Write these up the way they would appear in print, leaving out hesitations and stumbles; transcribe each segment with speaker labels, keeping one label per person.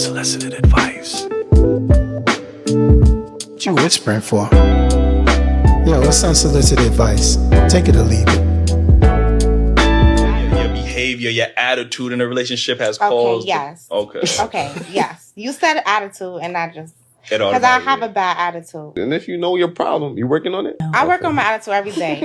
Speaker 1: Unsolicited advice.
Speaker 2: What you whispering for? Yo, what's unsolicited advice? Take it or leave it.
Speaker 1: Your behavior, your attitude in a relationship has caused...
Speaker 3: Yes. Okay, yes. You said attitude and I just...
Speaker 1: Because
Speaker 3: I have a bad attitude.
Speaker 4: And if you know your problem, you working on it?
Speaker 3: I work on my attitude every day.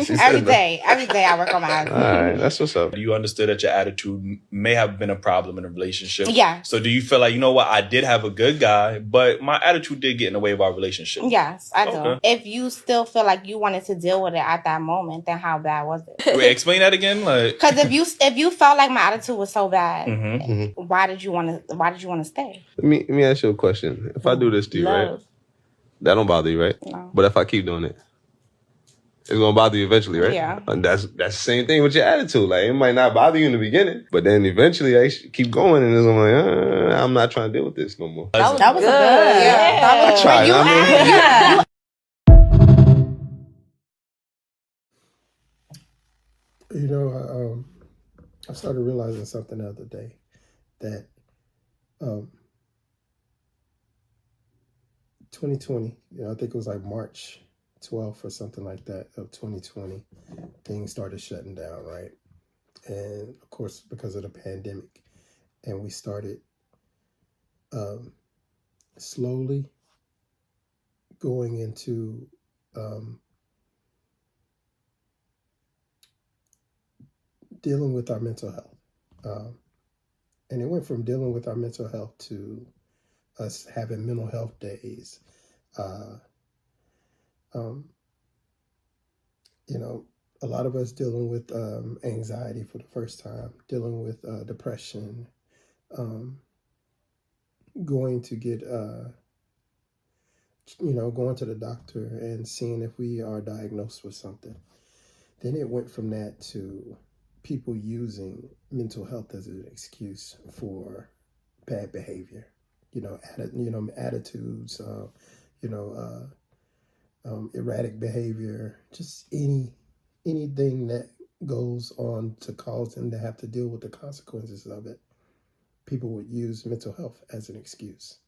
Speaker 3: Every day I work on my attitude.
Speaker 4: All right, that's what's up.
Speaker 1: You understood that your attitude may have been a problem in a relationship.
Speaker 3: Yeah.
Speaker 1: So do you feel like, you know what, I did have a good guy, but my attitude did get in the way of our relationship?
Speaker 3: Yes, I do. If you still feel like you wanted to deal with it at that moment, then how bad was it?
Speaker 1: Wait, explain that again.
Speaker 3: Because if you felt like my attitude was so bad, why did you want to stay?
Speaker 4: Let me ask you a question. If I do this to you, right? That don't bother you, right?
Speaker 3: No.
Speaker 4: But if I keep doing it, it's gonna bother you eventually, right?
Speaker 3: Yeah.
Speaker 4: And that's the same thing with your attitude. Like, it might not bother you in the beginning, but then eventually I keep going, and it's like, I'm not trying to deal with this no more.
Speaker 3: That was good. Yeah. That was
Speaker 4: try.
Speaker 2: You know, I started realizing something the other day that 2020, I think it was like March 12th or something like that of 2020, things started shutting down, right? And of course, because of the pandemic, and we started slowly going into dealing with our mental health. And it went from dealing with our mental health to us having mental health days. A lot of us dealing with anxiety for the first time, dealing with depression, going to get, going to the doctor and seeing if we are diagnosed with something. Then it went from that to people using mental health as an excuse for bad behavior, attitudes, erratic behavior, just anything that goes on to cause them to have to deal with the consequences of it. People would use mental health as an excuse.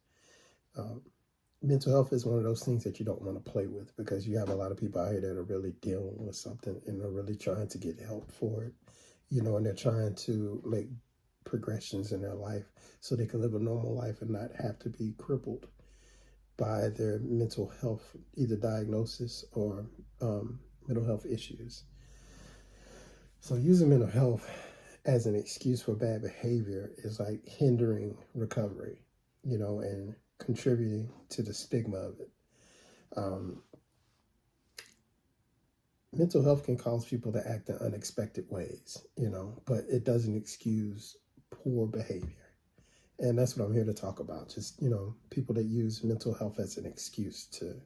Speaker 2: Mental health is one of those things that you don't want to play with, because you have a lot of people out here that are really dealing with something and are really trying to get help for it, and they're trying to make progressions in their life so they can live a normal life and not have to be crippled by their mental health, either diagnosis or mental health issues. So using mental health as an excuse for bad behavior is like hindering recovery, and contributing to the stigma of it. Mental health can cause people to act in unexpected ways, but it doesn't excuse poor behavior. And that's what I'm here to talk about. Just, people that use mental health as an excuse to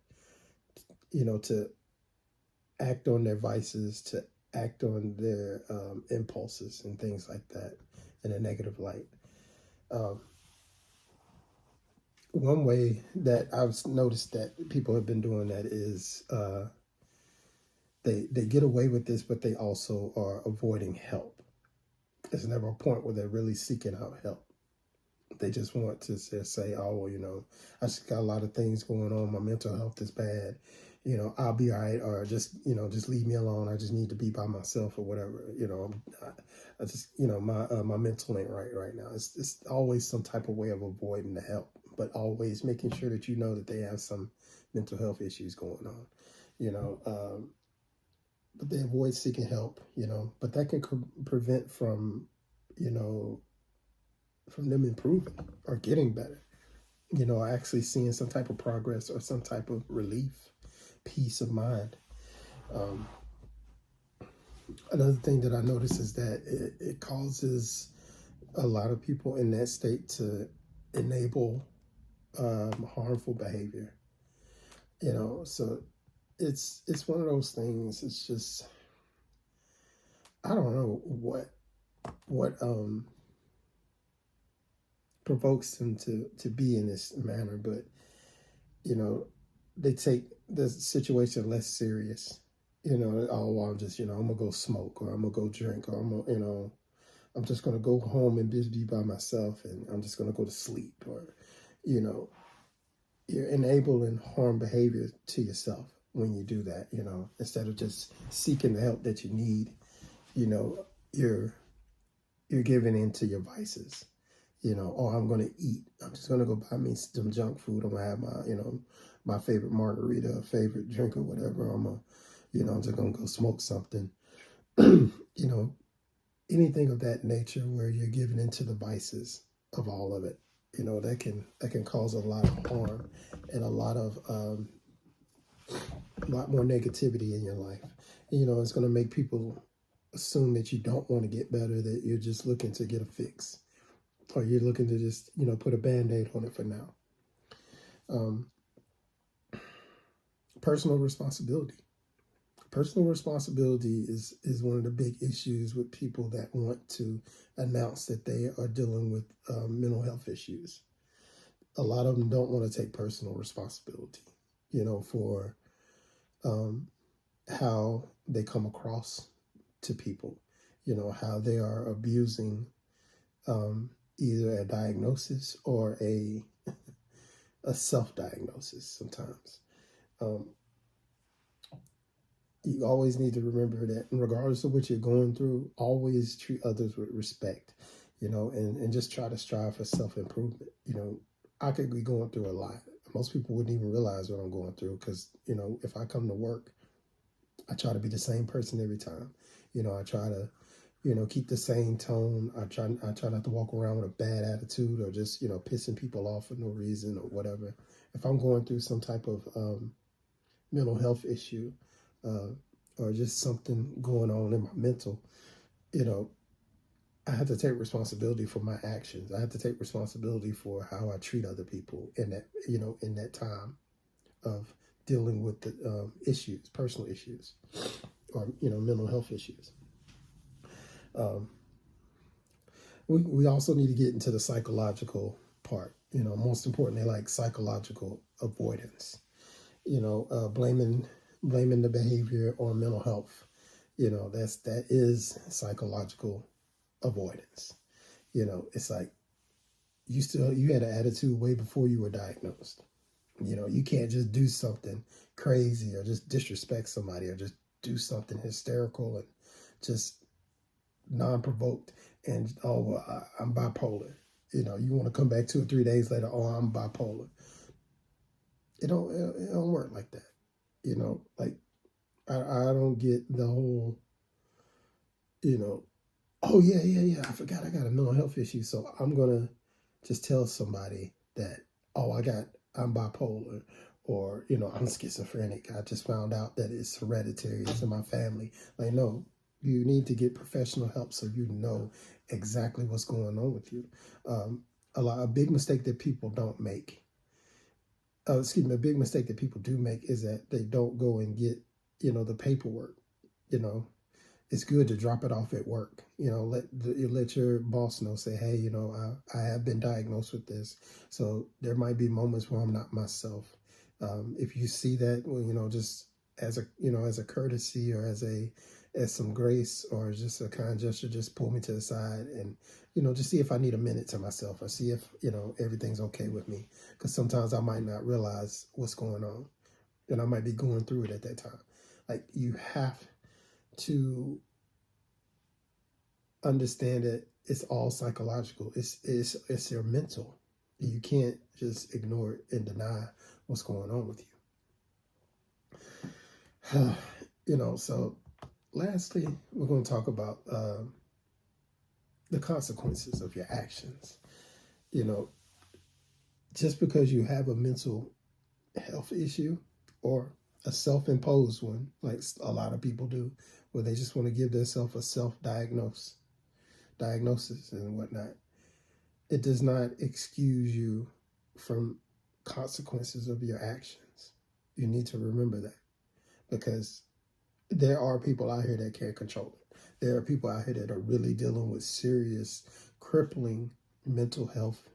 Speaker 2: act on their vices, to act on their impulses and things like that in a negative light. One way that I've noticed that people have been doing that is they get away with this, but they also are avoiding help. There's never a point where they're really seeking out help. They just want to say, oh, well, I just got a lot of things going on. My mental health is bad. I'll be all right, or just leave me alone. I just need to be by myself or whatever. I just, my mental ain't right now. It's always some type of way of avoiding the help, but always making sure that that they have some mental health issues going on, but they avoid seeking help, but that can prevent from them improving or getting better, actually seeing some type of progress or some type of relief, peace of mind. Another thing that I notice is that it causes a lot of people in that state to enable harmful behavior, so it's one of those things. It's just, I don't know what provokes them to be in this manner, but they take the situation less serious. I'm just, I'm gonna go smoke, or I'm gonna go drink, or I'm gonna, I'm just going to go home and just be by myself, and I'm just going to go to sleep. Or, you know, you're enabling harm behavior to yourself when you do that. You know, instead of just seeking the help that you need, you know, you're giving in to your vices. You know, oh, I'm going to eat. I'm just going to go buy me some junk food. I'm going to have my, you know, my favorite margarita, favorite drink or whatever. I'm just going to go smoke something. You know, anything of that nature where you're giving into the vices of all of it. You know, that can cause a lot of harm and a lot more negativity in your life. And, you know, it's going to make people assume that you don't want to get better, that you're just looking to get a fix, or you're looking to just, you know, put a Band-Aid on it for now. Personal responsibility. Personal responsibility is one of the big issues with people that want to announce that they are dealing with mental health issues. A lot of them don't want to take personal responsibility, you know, for how they come across to people, you know, how they are abusing either a diagnosis or a self-diagnosis sometimes. You always need to remember that regardless of what you're going through, always treat others with respect, you know, and just try to strive for self-improvement. You know, I could be going through a lot. Most people wouldn't even realize what I'm going through because, you know, if I come to work, I try to be the same person every time. You know, I try to, you know, keep the same tone. I try not to walk around with a bad attitude or just, you know, pissing people off for no reason or whatever. If I'm going through some type of mental health issue, or just something going on in my mental, you know, I have to take responsibility for my actions. I have to take responsibility for how I treat other people in that, you know, in that time of dealing with the issues, personal issues, or, you know, mental health issues. We also need to get into the psychological part. You know, most importantly, like psychological avoidance. You know, blaming the behavior on mental health. You know, that is psychological avoidance. You know, it's like you had an attitude way before you were diagnosed. You know, you can't just do something crazy or just disrespect somebody or just do something hysterical and just non-provoked and, oh, well, I'm bipolar. You know, you want to come back 2 or 3 days later, oh, I'm bipolar. It don't work like that. You know, like I don't get the whole, you know, oh yeah, I forgot I got a mental health issue, so I'm gonna just tell somebody that, oh, I'm bipolar, or, you know, I'm schizophrenic. I just found out that it's hereditary, it's in my family. Like, no, you need to get professional help so you know exactly what's going on with you. A big mistake that people don't make. A big mistake that people do make is that they don't go and get, you know, the paperwork. You know, it's good to drop it off at work. You know, let your boss know. Say, hey, you know, I have been diagnosed with this, so there might be moments where I'm not myself. If you see that, well, you know, just as a courtesy or as some grace or just a kind gesture, just pull me to the side and, you know, just see if I need a minute to myself or see if, you know, everything's okay with me. Because sometimes I might not realize what's going on and I might be going through it at that time. Like, you have to understand that it's all psychological. It's your mental. You can't just ignore it and deny what's going on with you. You know, so lastly, we're going to talk about the consequences of your actions. You know, just because you have a mental health issue or a self-imposed one, like a lot of people do, where they just want to give themselves a self-diagnosis and whatnot, it does not excuse you from consequences of your actions. You need to remember that, because there are people out here that can't control it. There are people out here that are really dealing with serious, crippling mental health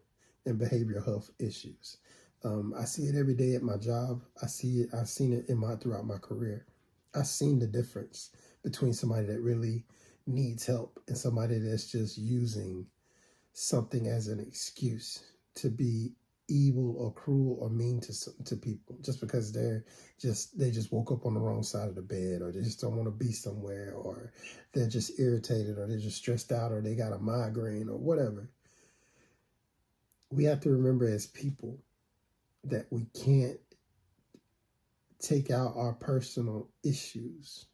Speaker 2: and behavioral health issues. I see it every day at my job. I've seen it throughout my career. I've seen the difference between somebody that really needs help and somebody that's just using something as an excuse to be evil or cruel or mean to people just because they just woke up on the wrong side of the bed, or they just don't want to be somewhere, or they're just irritated, or they're just stressed out, or they got a migraine or whatever. We have to remember as people that we can't take out our personal issues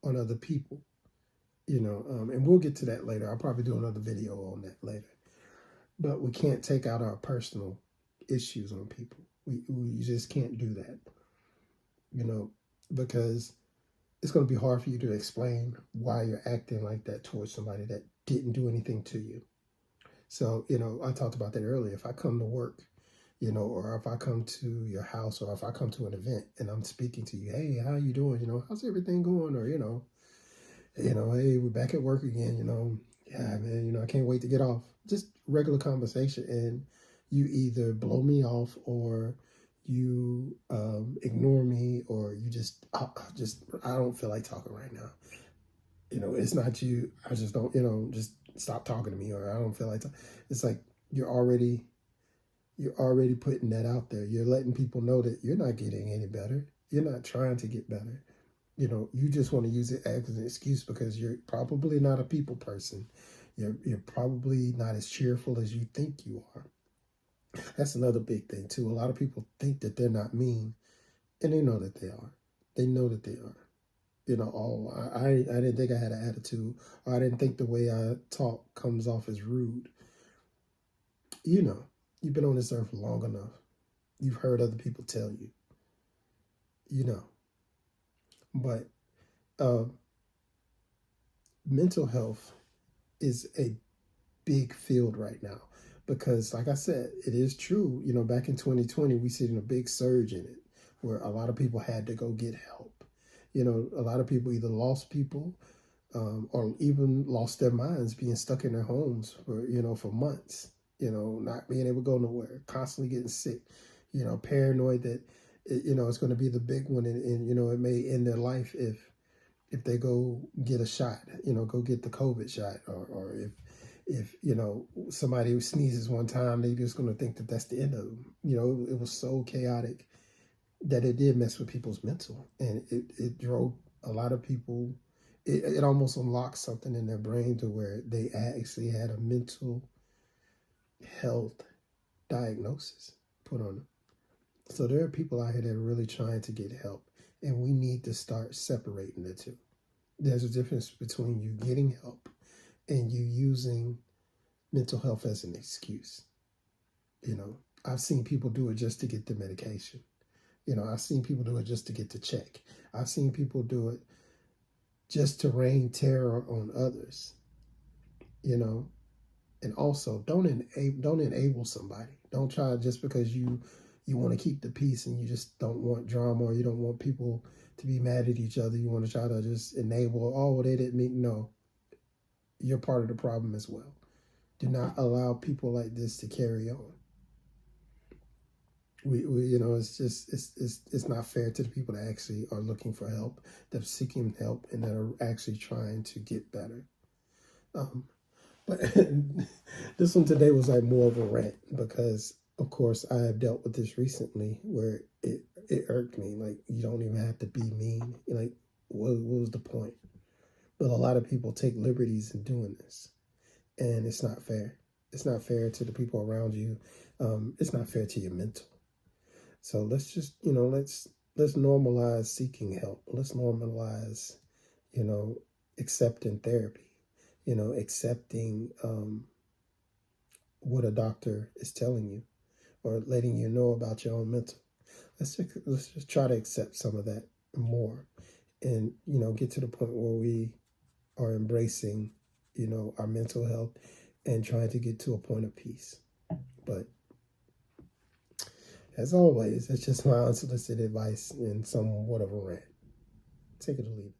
Speaker 2: on other people, and we'll get to that later. I'll probably do another video on that later. But we can't take out our personal issues on people. We just can't do that, because it's going to be hard for you to explain why you're acting like that towards somebody that didn't do anything to you. So, I talked about that earlier. If I come to work, or if I come to your house, or if I come to an event and I'm speaking to you, hey, how you doing? How's everything going? Or, hey, we're back at work again, yeah, man, I can't wait to get off. Just regular conversation, and you either blow me off, or you ignore me, or you I don't feel like talking right now. It's not you. I just don't, just stop talking to me, or I don't feel like it's like you're already putting that out there. You're letting people know that you're not getting any better. You're not trying to get better. You just want to use it as an excuse because you're probably not a people person. You're probably not as cheerful as you think you are. That's another big thing too. A lot of people think that they're not mean, and they know that they are. They know that they are. I didn't think I had an attitude, or I didn't think the way I talk comes off as rude. You've been on this earth long enough. You've heard other people tell you. But mental health is a big field right now because, like I said, it is true. Back in 2020, we seen a big surge in it where a lot of people had to go get help. A lot of people either lost people or even lost their minds, being stuck in their homes for months, not being able to go nowhere, constantly getting sick, paranoid that, it's going to be the big one, and it may end their life if they go get a shot, go get the COVID shot, or if somebody who sneezes one time, they just going to think that that's the end of them. It was so chaotic that it did mess with people's mental, and it drove a lot of people. It almost unlocked something in their brain to where they actually had a mental health diagnosis put on them. So there are people out here that are really trying to get help, and we need to start separating the two. There's a difference between you getting help and you using mental health as an excuse. I've seen people do it just to get the medication. I've seen people do it just to get the check. I've seen people do it just to rain terror on others. And also don't enable somebody. Don't try just because you want to keep the peace and you just don't want drama, or you don't want people to be mad at each other. You want to try to just enable, oh, they didn't mean, no. You're part of the problem as well. Do not allow people like this to carry on. We it's not fair to the people that actually are looking for help, that are seeking help, and that are actually trying to get better. But this one today was like more of a rant because, of course, I have dealt with this recently where it irked me. Like, you don't even have to be mean. Like, what was the point? But a lot of people take liberties in doing this, and it's not fair. It's not fair to the people around you. It's not fair to your mental. So let's just, let's normalize seeking help. Let's normalize, accepting therapy. Accepting what a doctor is telling you, or letting you know about your own mental. Let's just try to accept some of that more, and get to the point where we are embracing, our mental health and trying to get to a point of peace. But as always, it's just my unsolicited advice and somewhat of a rant. Take it or leave it.